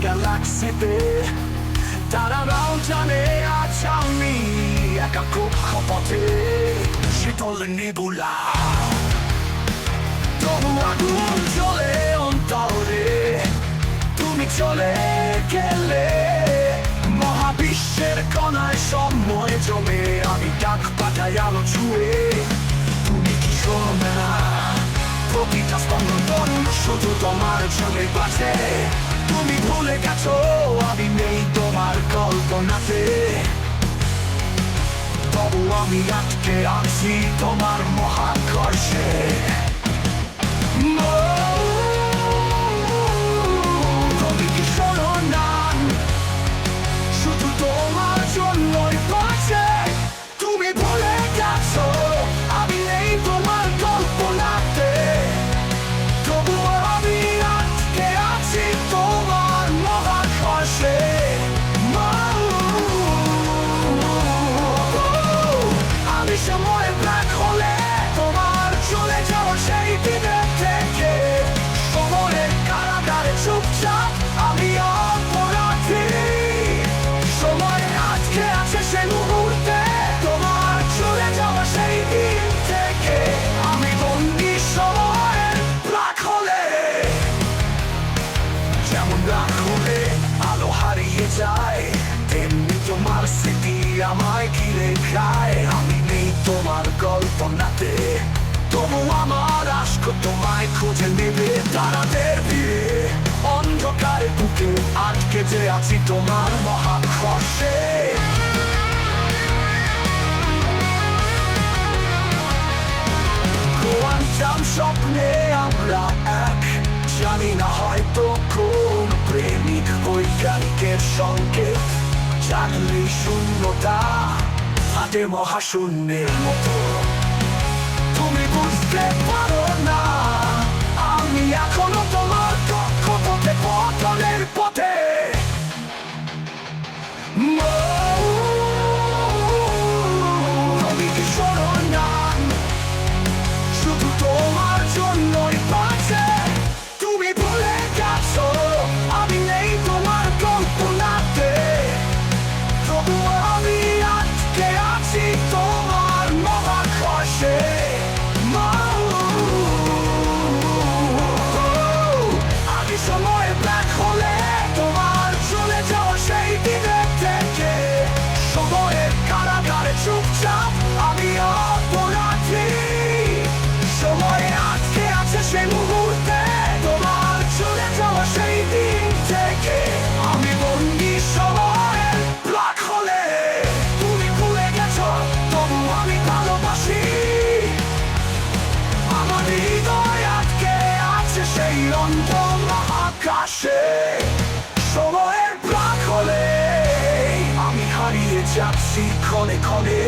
গ্যালাক্সিতে তারারাও জানে আজ আমি একা কক্ষপথে শীতল নেবুলা। তবু আগুন জ্বলে অন্তরে, তুমি চলে গেলে মহাবিশ্বের কণায় সময় জমে। আমি ডাক পাঠাই আলো ছুঁয়ে, তুমি কি শোনো না? প্রতিটা স্পন্দন শুধু তোমার জন্যে বাঁচে। তুমি ভুলে গেছো আমি নেই তোমার কল্পনাতে, তবু আমি আটকে আছি তোমার মহাকর্ষে। তুমি কি শোনো না? শুধু তোমার জন্যই বাঁচে। তুমি ভুলে গেছো আমি নেই তোমার কল্পনাতে, তবু আমি আটকে আছি তোমার মহাকর্ষে। আমি সময় ব্ল্যাক হোলে, তোমার চলে যাও সেই দিনের থেকে। সময়ের কারাগারে চুপচাপ আমি অপরাধী, সময় আটকে আছে সেই মুহূর্তে, তোমার চলে যাওয়া সেই দিন থেকে। আমি বন্দী সময়ের ব্ল্যাক হোলে। যেমন ব্ল্যাক হোলে আলো হারিয়ে যায়, তেমনি তোমার স্মৃতি আমায় ঘিরে খায়। আমি নেই তোমার কল্পনাতে, তবু আমার আশক তোমায় খুঁজে নেবে তারাদের ভিড়ে। অন্ধকারে বুকে আটকে যে আছি তোমার মহাকর্ষে। কোয়ান্টাম স্বপ্নে আমরা এক, জানি না হয়তো কোন প্রেমিক বৈজ্ঞানিকের সংকেত। জানলেই শূন্যতা ফাটে মহাশূন্যের মতো। তুমি বুঝতে পারো না আমি এখনো তোমার কক্ষপথে পতনের পথে। তুমি কি শোনো না? শুধু তোমার জন্যই বাঁচে। তুমি ভুলে গেছো আমি নেই তোমার কল্পনাতে, তবু আমি আটকে আছি তোমার মহাকর্ষে। আমি সময় ব্ল্যাক হোলে, তোমার চলে যাওয়া সেই দিনের থেকে। সময়ের কারাগারে চুপচাপ আমি অপরাধী, সময় আটকে আছে সেই মুহূর্তে, তোমার চলে যাওয়া সেই দিন থেকে। আমি বন্দী সময়ের ব্ল্যাক হোলে। তুমি ভুলে গেছো তবু আমি ভালোবাসি, আমার হৃদয় আটকে আছে সেই অন্ধ মহাকাশে। সময়ের ব্ল্যাক হোলে আমি হারিয়ে যাচ্ছি ক্ষণে ক্ষণে।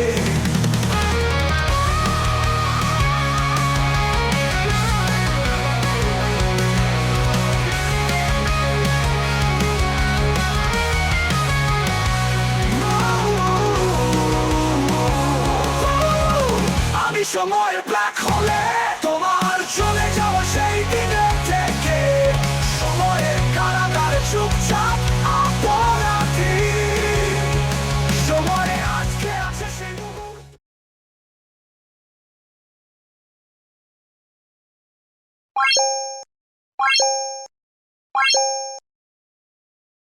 আমি সময়ের ব্ল্যাক হোলে, তোমার চলে যাওয়া সেই দিনের থেকে। সময়ের কারাগারে চুপচাপ অপরাধী, সময়ে আজকে আছে সেই মুহূর্তে।